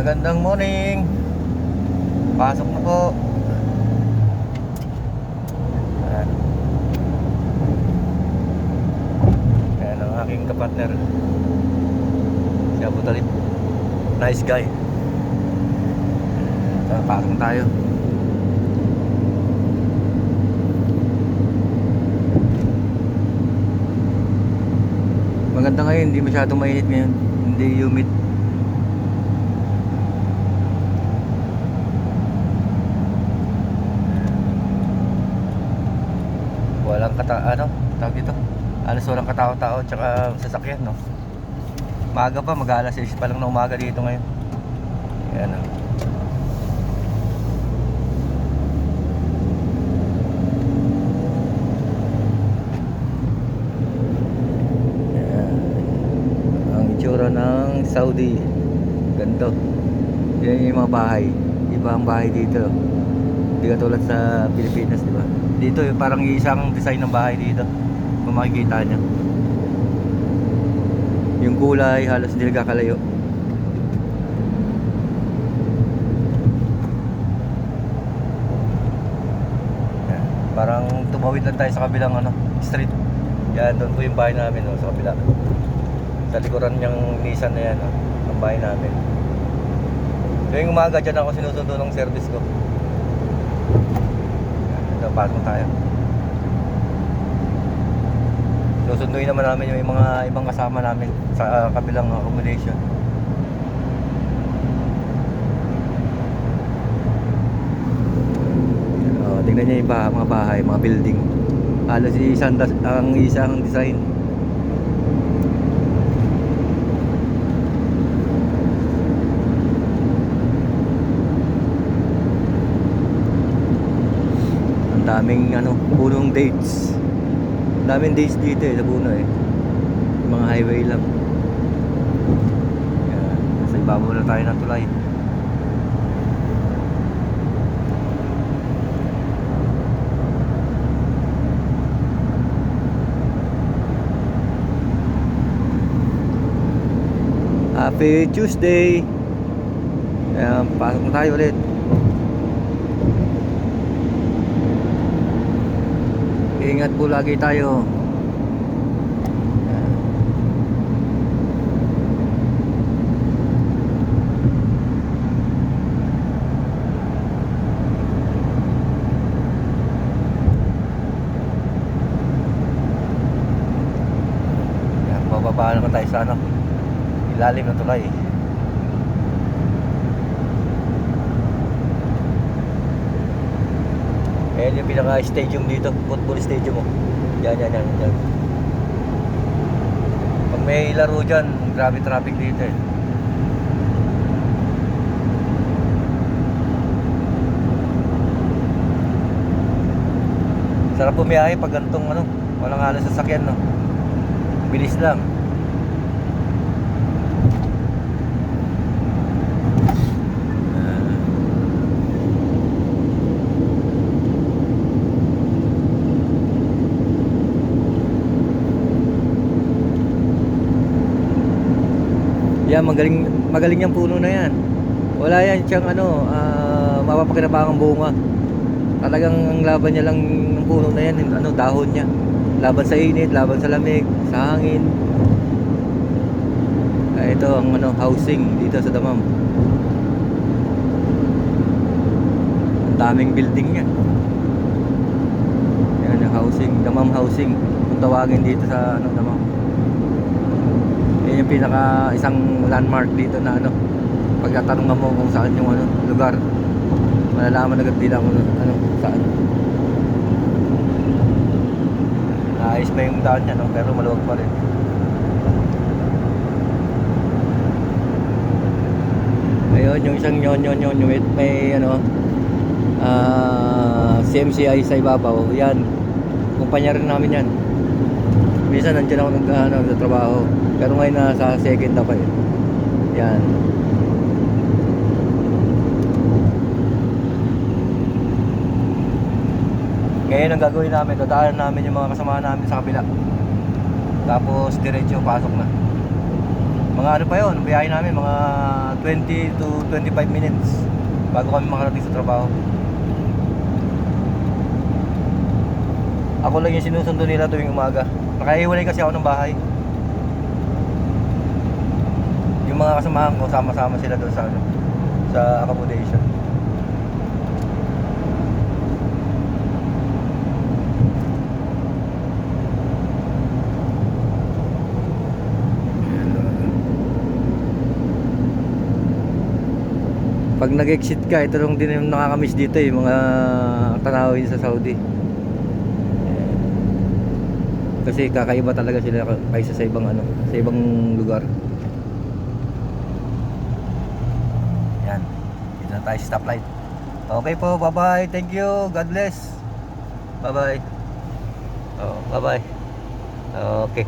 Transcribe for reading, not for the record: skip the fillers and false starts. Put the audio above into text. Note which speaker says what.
Speaker 1: Magandang morning. Pasok na po. Ayan. Ayan ang aking kapartner. Si Abu Talib. Nice guy. Pasok na tayo. Maganda ngayon, hindi masyadong mainit ngayon. Hindi humid. Walang tawag dito, alas walang katao-tao tsaka sasakyan, no? Maaga pa, mag-alas 6 pa lang na umaga dito ngayon. Ayan, no? Ayan. Ang itsura ng Saudi. Ganito. Yan yung mga bahay. Iba ang bahay dito. Hindi katulad sa Pilipinas, di ba? Dito yung parang isang design ng bahay dito. Kung makikita nyo, yung kulay halos hindi nagkakalayo. Yan. Parang tumawid lang tayo sa kabilang street. Yan, doon po yung bahay namin, sa kabila. Sa likuran niyang Nissan na yan, ang bahay namin. Tuwing umaga dyan ako sinusundo ng service ko. Pasok tayo. Susunduin naman namin yung mga ibang kasama namin sa kabilang accommodation. Tingnan niyo yung mga bahay, mga building. Halos ang isang design. Daming punong dates. Daming dates dito sa puno mga highway lang. Yan. Nasa ibabaw na tayo ng tulay. Happy Tuesday. Ayan, pasok na tayo ulit. Ingat po lagi tayo. Yan, bababa naman tayo sa ilalim ng tulay. Ayan yung pinaka-stadium dito, football stadium mo. Yan. Pag may laro dyan, grabe traffic dito Sarap pumiyahe pag gantong walang halos sasakyan, no? Bilis lang. Yan, magaling yung puno na yan. Wala yan siyang mapapakinabangang bunga. Talagang ang laban niya lang ng puno na yan, dahon niya. Laban sa init, laban sa lamig, sa hangin. Ito ang housing dito sa Damam. Ang daming building niya. Yan ang housing, Damam housing. Kung tawagin dito sa Damam. Yan yung isang landmark dito na pagtatanong mo kung saan yung lugar, malalaman agad nila kung saan. Naayos pa yung daan niya, pero maluwag pa rin. Ayun, yung isang yon may CMCI sa ibabaw. Yan, kumpanya rin namin yan. Minsan nandiyan ako nagtatrabaho, pero ngayon nasa second ako Yan. Ngayon ang gagawin namin, dadaanan namin yung mga kasama namin sa kabila. Tapos diretso pasok na. Mga ano pa yun, biyahe namin mga 20 to 25 minutes bago kami makarating sa trabaho. Ako lang yung sinusundo nila tuwing umaga. Nakaiwalay kasi ako ng bahay. Yung mga kasamahan ko, sama-sama sila doon sa ano, sa accommodation. Pag nag-exit ka, ito lang din yung nakakamiss dito eh, mga tanawin sa Saudi. Kasi kakaiba talaga sila kaysa sa ibang ano, sa ibang lugar. Yan. Dito na tayo sa stoplight. Okay po, bye-bye. Thank you. God bless. Bye-bye. Oh, bye-bye. Okay.